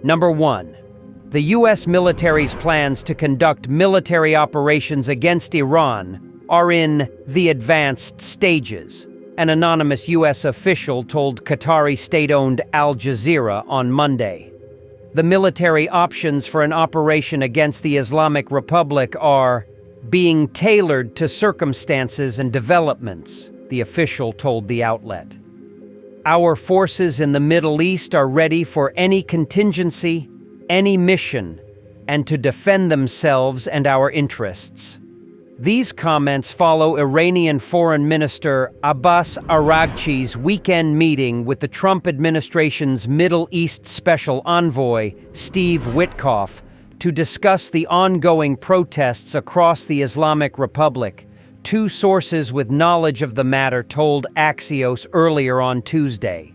Number 1. The U.S. military's plans to conduct military operations against Iran are in the advanced stages, an anonymous U.S. official told Qatari state-owned Al Jazeera on Monday. The military options for an operation against the Islamic Republic are being tailored to circumstances and developments, the official told the outlet. Our forces in the Middle East are ready for any contingency, any mission, and to defend themselves and our interests. These comments follow Iranian Foreign Minister Abbas Araghchi's weekend meeting with the Trump administration's Middle East Special Envoy, Steve Witkoff, to discuss the ongoing protests across the Islamic Republic, two sources with knowledge of the matter told Axios earlier on Tuesday.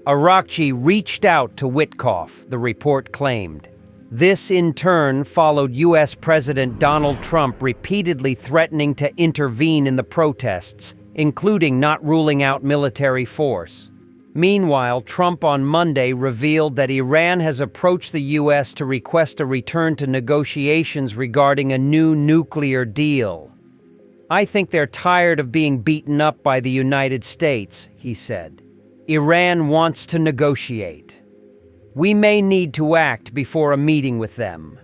Araghchi reached out to Witkoff, the report claimed. This, in turn, followed U.S. President Donald Trump repeatedly threatening to intervene in the protests, including not ruling out military force. Meanwhile, Trump on Monday revealed that Iran has approached the U.S. to request a return to negotiations regarding a new nuclear deal. "I think they're tired of being beaten up by the United States," he said. "Iran wants to negotiate. We may need to act before a meeting with them.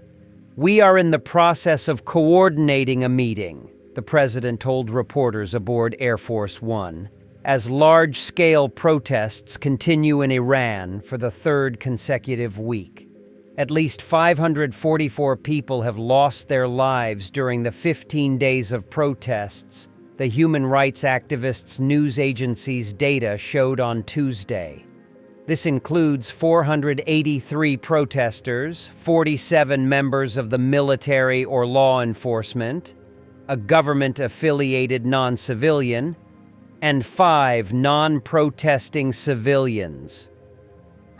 We are in the process of coordinating a meeting," the president told reporters aboard Air Force One, as large-scale protests continue in Iran for the third consecutive week. At least 544 people have lost their lives during the 15 days of protests, the human rights activists' news agency's data showed on Tuesday. This includes 483 protesters, 47 members of the military or law enforcement, a government-affiliated non-civilian, and 5 non-protesting civilians.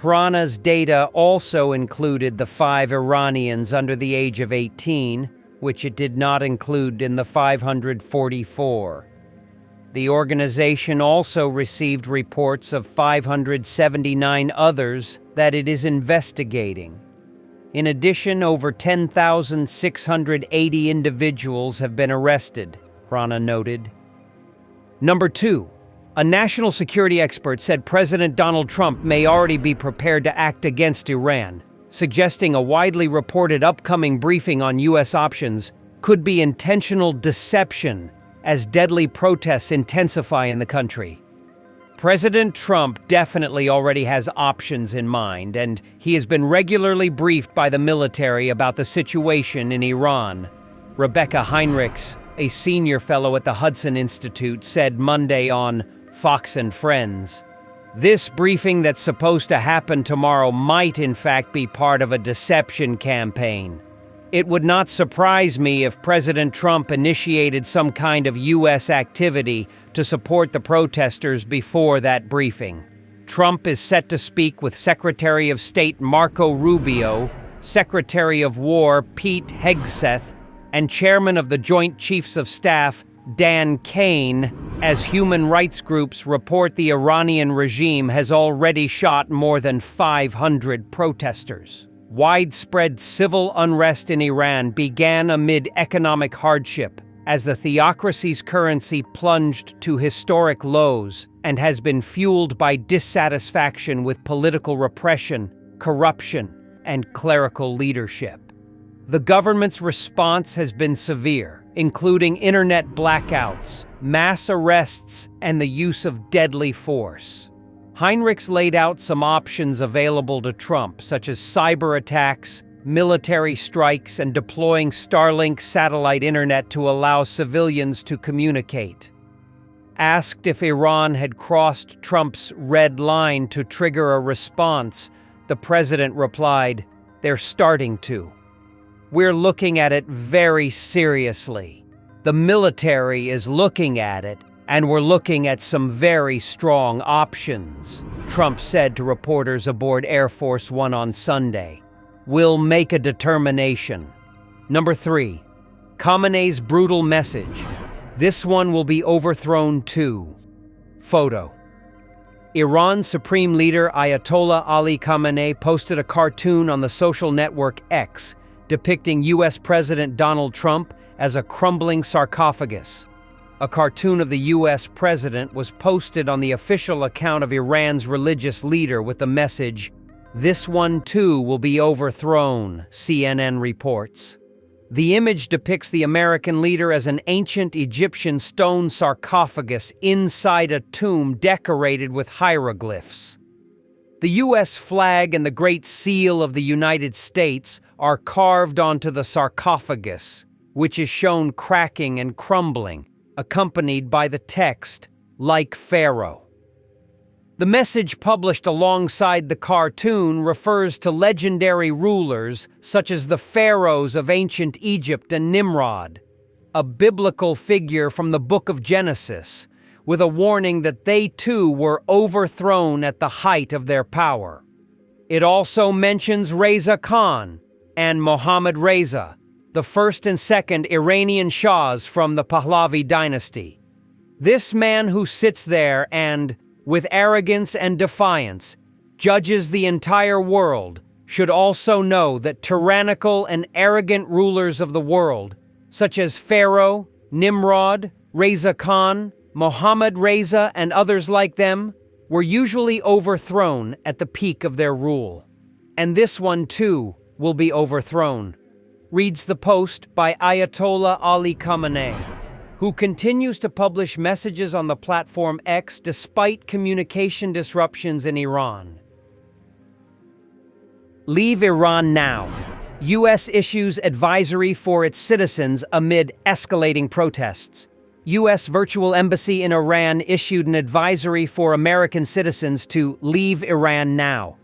Hrana's data also included the 5 Iranians under the age of 18, which it did not include in the 544. The organization also received reports of 579 others that it is investigating. In addition, over 10,680 individuals have been arrested, Hrana noted. Number 2. A national security expert said President Donald Trump may already be prepared to act against Iran, suggesting a widely reported upcoming briefing on U.S. options could be intentional deception as deadly protests intensify in the country. President Trump definitely already has options in mind, and he has been regularly briefed by the military about the situation in Iran, Rebecca Heinrichs, a senior fellow at the Hudson Institute, said Monday on Fox and Friends. This briefing that's supposed to happen tomorrow might in fact be part of a deception campaign. It would not surprise me if President Trump initiated some kind of U.S. activity to support the protesters before that briefing. Trump is set to speak with Secretary of State Marco Rubio, Secretary of War Pete Hegseth, and Chairman of the Joint Chiefs of Staff Dan Kane, as human rights groups report the Iranian regime has already shot more than 500 protesters. Widespread civil unrest in Iran began amid economic hardship, as the theocracy's currency plunged to historic lows and has been fueled by dissatisfaction with political repression, corruption, and clerical leadership. The government's response has been severe, including internet blackouts, mass arrests, and the use of deadly force. Heinrichs laid out some options available to Trump, such as cyber attacks, military strikes, and deploying Starlink satellite internet to allow civilians to communicate. Asked if Iran had crossed Trump's red line to trigger a response, the president replied, "They're starting to. We're looking at it very seriously. The military is looking at it, and we're looking at some very strong options," Trump said to reporters aboard Air Force One on Sunday. "We'll make a determination." Number 3. Khamenei's brutal message. This one will be overthrown too. Photo. Iran's supreme leader Ayatollah Ali Khamenei posted a cartoon on the social network X depicting U.S. President Donald Trump as a crumbling sarcophagus. A cartoon of the U.S. president was posted on the official account of Iran's religious leader with the message, "This one too will be overthrown," CNN reports. The image depicts the American leader as an ancient Egyptian stone sarcophagus inside a tomb decorated with hieroglyphs. The U.S. flag and the Great Seal of the United States are carved onto the sarcophagus, which is shown cracking and crumbling, accompanied by the text, "Like Pharaoh." The message published alongside the cartoon refers to legendary rulers such as the pharaohs of ancient Egypt and Nimrod, a biblical figure from the book of Genesis, with a warning that they too were overthrown at the height of their power. It also mentions Reza Khan and Mohammad Reza, the first and second Iranian shahs from the Pahlavi dynasty. This man who sits there and, with arrogance and defiance, judges the entire world, should also know that tyrannical and arrogant rulers of the world, such as Pharaoh, Nimrod, Reza Khan, Mohammad Reza, and others like them, were usually overthrown at the peak of their rule. And this one too will be overthrown, reads the post by Ayatollah Ali Khamenei, who continues to publish messages on the platform X despite communication disruptions in Iran. Leave Iran now. U.S. issues advisory for its citizens amid escalating protests. U.S. virtual embassy in Iran issued an advisory for American citizens to leave Iran now.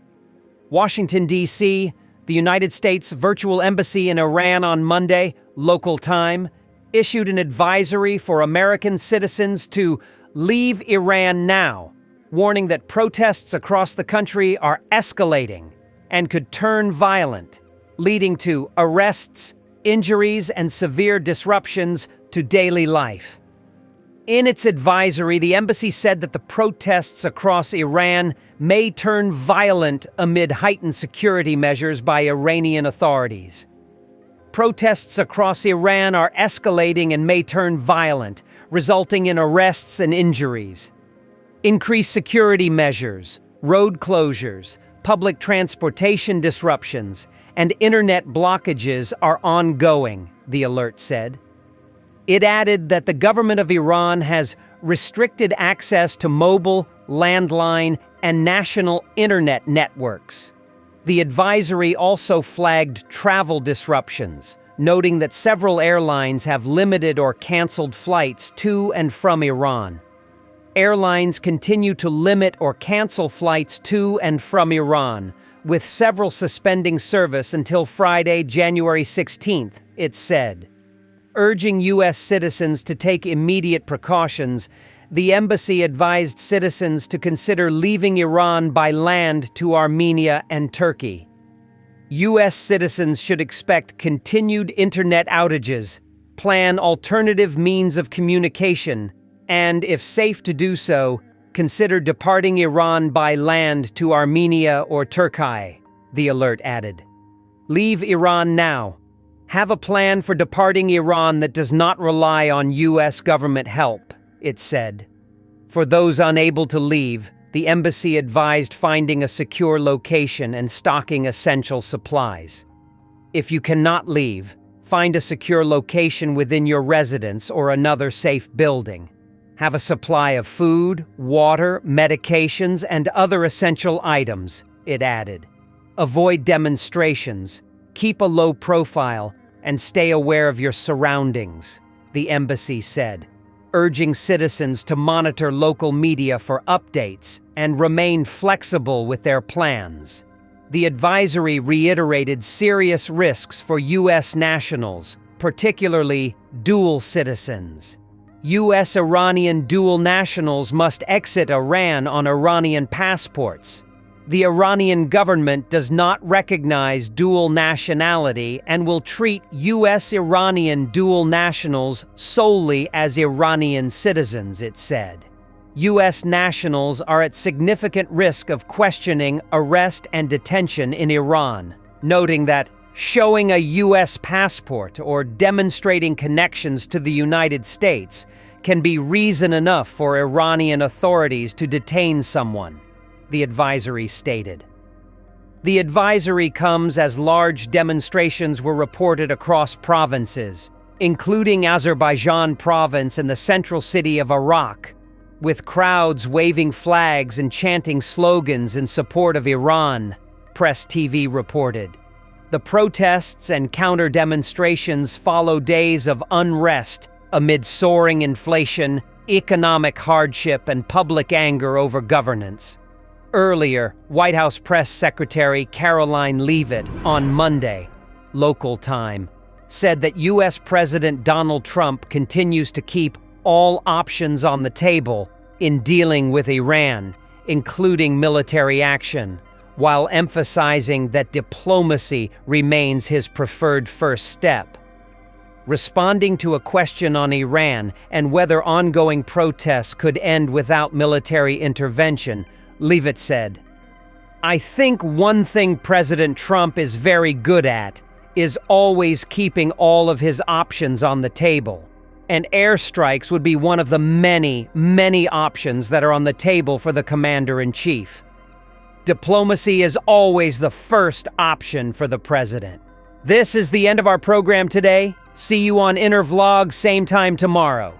Washington, D.C., the United States virtual embassy in Iran on Monday, local time, issued an advisory for American citizens to leave Iran now, warning that protests across the country are escalating and could turn violent, leading to arrests, injuries, and severe disruptions to daily life. In its advisory, the embassy said that the protests across Iran may turn violent amid heightened security measures by Iranian authorities. Protests across Iran are escalating and may turn violent, resulting in arrests and injuries. Increased security measures, road closures, public transportation disruptions, and internet blockages are ongoing, the alert said. It added that the government of Iran has restricted access to mobile, landline, and national internet networks. The advisory also flagged travel disruptions, noting that several airlines have limited or canceled flights to and from Iran. Airlines continue to limit or cancel flights to and from Iran, with several suspending service until Friday, January 16th, it said. Urging U.S. citizens to take immediate precautions, the embassy advised citizens to consider leaving Iran by land to Armenia and Turkey. U.S. citizens should expect continued internet outages, plan alternative means of communication, and, if safe to do so, consider departing Iran by land to Armenia or Turkey, the alert added. Leave Iran now. Have a plan for departing Iran that does not rely on U.S. government help, it said. For those unable to leave, the embassy advised finding a secure location and stocking essential supplies. If you cannot leave, find a secure location within your residence or another safe building. Have a supply of food, water, medications, and other essential items, it added. Avoid demonstrations, keep a low profile, and stay aware of your surroundings, the embassy said, urging citizens to monitor local media for updates and remain flexible with their plans. The advisory reiterated serious risks for U.S. nationals, particularly dual citizens. U.S.-Iranian dual nationals must exit Iran on Iranian passports. The Iranian government does not recognize dual nationality and will treat U.S.-Iranian dual nationals solely as Iranian citizens, it said. U.S. nationals are at significant risk of questioning, arrest, and detention in Iran, noting that showing a U.S. passport or demonstrating connections to the United States can be reason enough for Iranian authorities to detain someone, the advisory stated. The advisory comes as large demonstrations were reported across provinces, including Azerbaijan province and the central city of Arak, with crowds waving flags and chanting slogans in support of Iran, Press TV reported. The protests and counter-demonstrations follow days of unrest amid soaring inflation, economic hardship, and public anger over governance. Earlier, White House Press Secretary Caroline Leavitt on Monday, local time, said that U.S. President Donald Trump continues to keep all options on the table in dealing with Iran, including military action, while emphasizing that diplomacy remains his preferred first step. Responding to a question on Iran and whether ongoing protests could end without military intervention, Leavitt said, "I think one thing President Trump is very good at is always keeping all of his options on the table. And airstrikes would be one of the many, many options that are on the table for the commander-in-chief. Diplomacy is always the first option for the president." This is the end of our program today. See you on Inner Vlog, same time tomorrow.